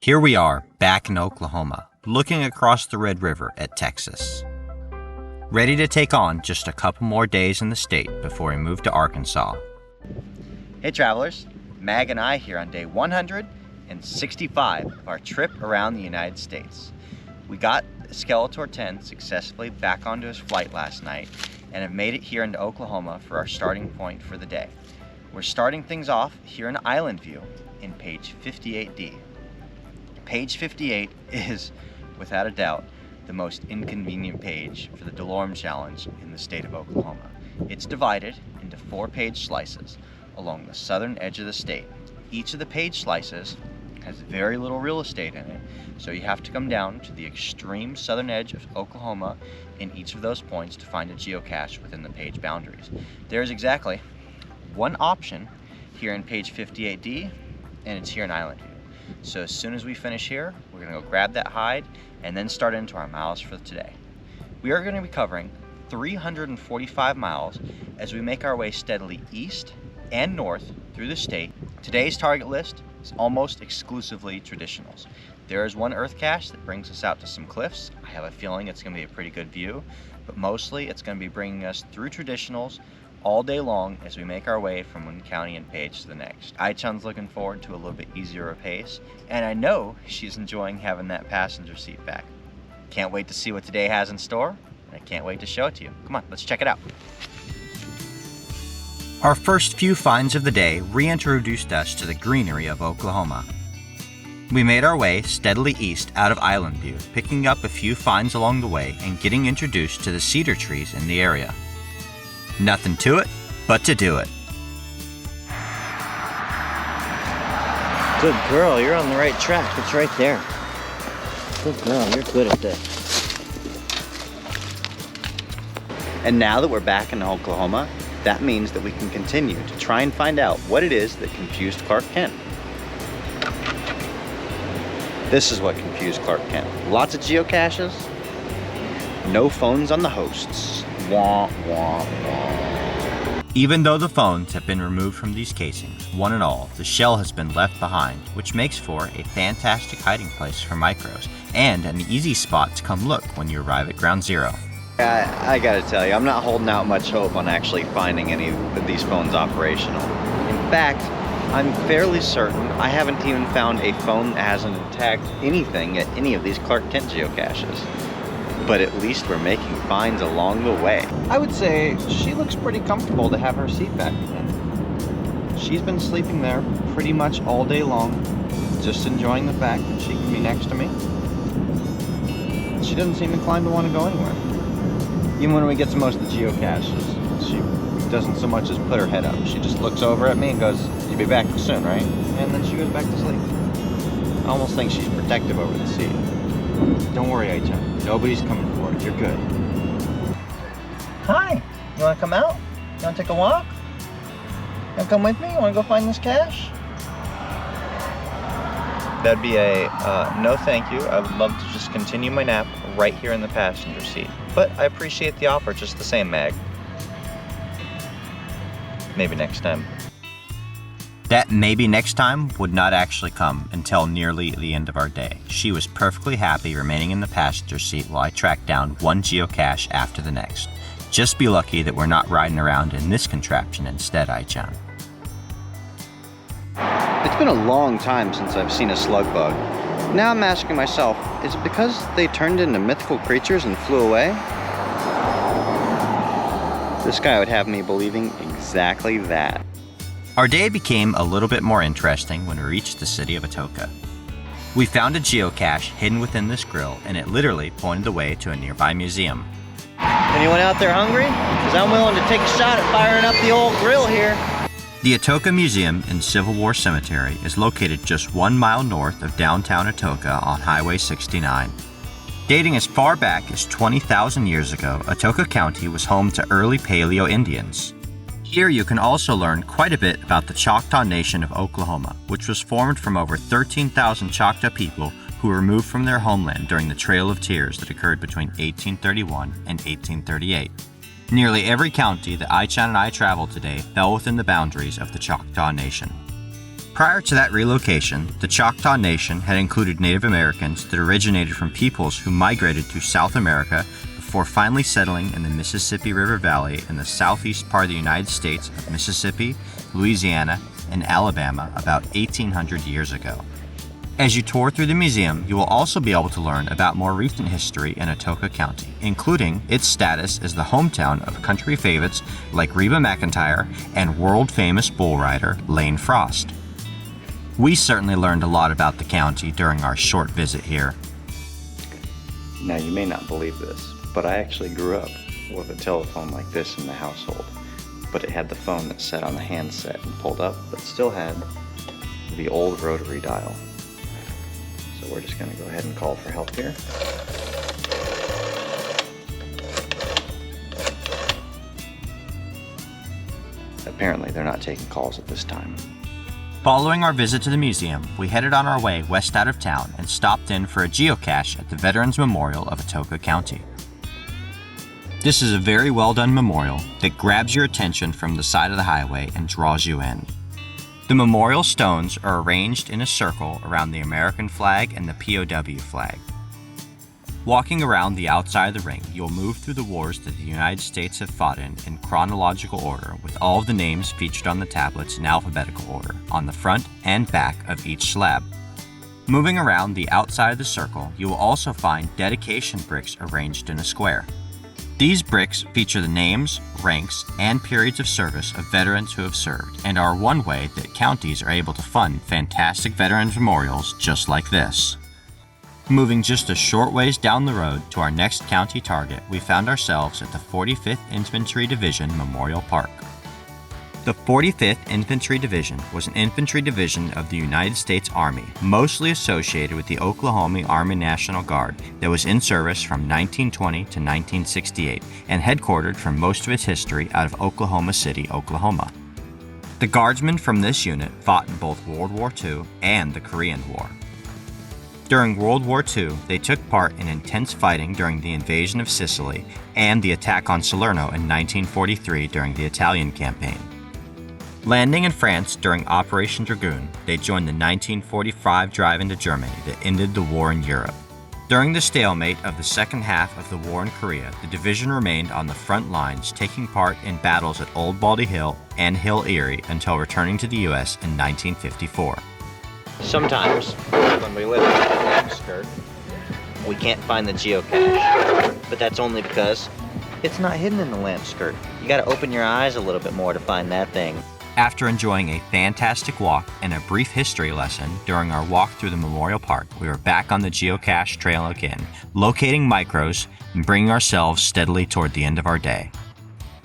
Here we are, back in Oklahoma, looking across the Red River at Texas. Ready to take on just a couple more days in the state before we move to Arkansas. Hey travelers, Mag and I here on day 165 of our trip around the United States. We got Skeletor 10 successfully back onto his flight last night and have made it here into Oklahoma for our starting point for the day. We're starting things off here in Island View in page 58D. Page 58 is, without a doubt, the most inconvenient page for the DeLorme Challenge in the state of Oklahoma. It's divided into 4-page slices along the southern edge of the state. Each of the page slices has very little real estate in it, so you have to come down to the extreme southern edge of Oklahoma in each of those points to find a geocache within the page boundaries. There's exactly one option here in page 58D, and it's here in Island View. So as soon as we finish here, we're gonna go grab that hide and then start into our miles for today. We are gonna be covering 345 miles as we make our way steadily east and north through the state. Today's target list is almost exclusively traditionals. There is one earth cache that brings us out to some cliffs. I have a feeling it's gonna be a pretty good view, but mostly it's gonna be bringing us through traditionals all day long as we make our way from one county and page to the next. Ai-chan's looking forward to a little bit easier of pace, and I know she's enjoying having that passenger seat back. Can't wait to see what today has in store, and I can't wait to show it to you. Come on, let's check it out. Our first few finds of the day reintroduced us to the greenery of Oklahoma. We made our way steadily east out of Island View, picking up a few finds along the way and getting introduced to the cedar trees in the area. Nothing to it but to do it. Good girl, you're on the right track. It's right there. Good girl, you're good at this. And now that we're back in Oklahoma, that means that we can continue to try and find out what it is that confused Clark Kent. This is what confused Clark Kent. Lots of geocaches, no phones on the hosts. Wah, wah, wah. Even though the phones have been removed from these casings, one and all, the shell has been left behind, which makes for a fantastic hiding place for micros and an easy spot to come look when you arrive at ground zero. I gotta tell you, I'm not holding out much hope on actually finding any of these phones operational. In fact, I'm fairly certain I haven't even found a phone that hasn't tagged anything at any of these Clark Kent geocaches. But at least we're making finds along the way. I would say she looks pretty comfortable to have her seat back in. She's been sleeping there pretty much all day long, just enjoying the fact that she can be next to me. She doesn't seem inclined to want to go anywhere. Even when we get to most of the geocaches, she doesn't so much as put her head up. She just looks over at me and goes, "You'll be back soon, right?" And then she goes back to sleep. I almost think she's protective over the seat. Don't worry, Ai-chan. Nobody's coming for it. You're good. Hi. You want to come out? You want to take a walk? You want to come with me? You want to go find this cache? That'd be a no thank you. I would love to just continue my nap right here in the passenger seat. But I appreciate the offer just the same, Mag. Maybe next time. That maybe next time would not actually come until nearly the end of our day. She was perfectly happy remaining in the passenger seat while I tracked down one geocache after the next. Just be lucky that we're not riding around in this contraption instead, Ai-chan. It's been a long time since I've seen a slug bug. Now I'm asking myself, is it because they turned into mythical creatures and flew away? This guy would have me believing exactly that. Our day became a little bit more interesting when we reached the city of Atoka. We found a geocache hidden within this grill, and it literally pointed the way to a nearby museum. Anyone out there hungry? Because I'm willing to take a shot at firing up the old grill here. The Atoka Museum in Civil War Cemetery is located just 1 mile north of downtown Atoka on Highway 69. Dating as far back as 20,000 years ago, Atoka County was home to early Paleo Indians. Here you can also learn quite a bit about the Choctaw Nation of Oklahoma, which was formed from over 13,000 Choctaw people who were removed from their homeland during the Trail of Tears that occurred between 1831 and 1838. Nearly every county that Ai-chan and I traveled today fell within the boundaries of the Choctaw Nation. Prior to that relocation, the Choctaw Nation had included Native Americans that originated from peoples who migrated through South America before finally settling in the Mississippi River Valley in the southeast part of the United States of Mississippi, Louisiana, and Alabama about 1,800 years ago. As you tour through the museum, you will also be able to learn about more recent history in Atoka County, including its status as the hometown of country favorites like Reba McEntire and world-famous bull rider Lane Frost. We certainly learned a lot about the county during our short visit here. Now, you may not believe this, but I actually grew up with a telephone like this in the household. But it had the phone that sat on the handset and pulled up, but still had the old rotary dial. So we're just going to go ahead and call for help here. Apparently they're not taking calls at this time. Following our visit to the museum, we headed on our way west out of town and stopped in for a geocache at the Veterans Memorial of Atoka County. This is a very well done memorial that grabs your attention from the side of the highway and draws you in. The memorial stones are arranged in a circle around the American flag and the POW flag. Walking around the outside of the ring, you'll move through the wars that the United States have fought in chronological order, with all of the names featured on the tablets in alphabetical order on the front and back of each slab. Moving around the outside of the circle, you will also find dedication bricks arranged in a square. These bricks feature the names, ranks, and periods of service of veterans who have served, and are one way that counties are able to fund fantastic veterans memorials just like this. Moving just a short ways down the road to our next county target, we found ourselves at the 45th Infantry Division Memorial Park. The 45th Infantry Division was an infantry division of the United States Army, mostly associated with the Oklahoma Army National Guard that was in service from 1920 to 1968 and headquartered for most of its history out of Oklahoma City, Oklahoma. The guardsmen from this unit fought in both World War II and the Korean War. During World War II, they took part in intense fighting during the invasion of Sicily and the attack on Salerno in 1943 during the Italian campaign. Landing in France during Operation Dragoon, they joined the 1945 drive into Germany that ended the war in Europe. During the stalemate of the second half of the war in Korea, the division remained on the front lines, taking part in battles at Old Baldy Hill and Hill Erie until returning to the U.S. in 1954. Sometimes, when we live in the lamp skirt, we can't find the geocache. But that's only because it's not hidden in the lamp skirt. You gotta open your eyes a little bit more to find that thing. After enjoying a fantastic walk and a brief history lesson during our walk through the Memorial Park, we were back on the geocache trail again, locating micros and bringing ourselves steadily toward the end of our day.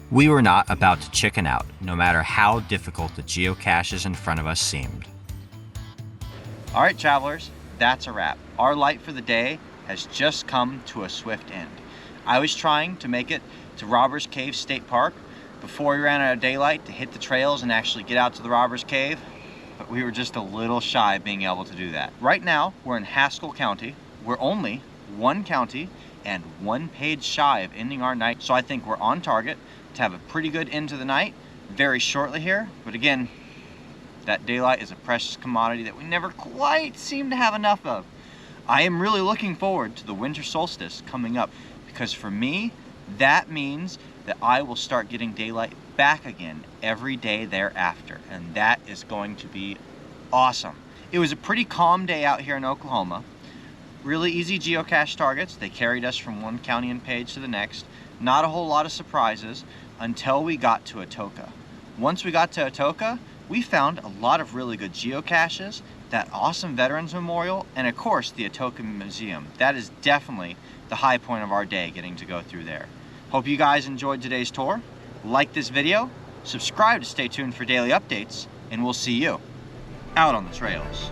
We were not about to chicken out, no matter how difficult the geocaches in front of us seemed. All right, travelers, that's a wrap. Our light for the day has just come to a swift end. I was trying to make it to Robbers Cave State Park before we ran out of daylight to hit the trails and actually get out to the Robbers Cave, but we were just a little shy of being able to do that. Right now, we're in Haskell County. We're only one county and one page shy of ending our night, so I think we're on target to have a pretty good end to the night very shortly here. But again, that daylight is a precious commodity that we never quite seem to have enough of. I am really looking forward to the winter solstice coming up, because for me, that means that I will start getting daylight back again every day thereafter, and that is going to be awesome. It was a pretty calm day out here in Oklahoma. Really easy geocache targets. They carried us from one county and page to the next. Not a whole lot of surprises until we got to Atoka. Once we got to Atoka, we found a lot of really good geocaches, that awesome Veterans Memorial, and of course the Atoka Museum. That is definitely the high point of our day, getting to go through there. Hope you guys enjoyed today's tour. Like this video, subscribe to stay tuned for daily updates, and we'll see you out on the trails.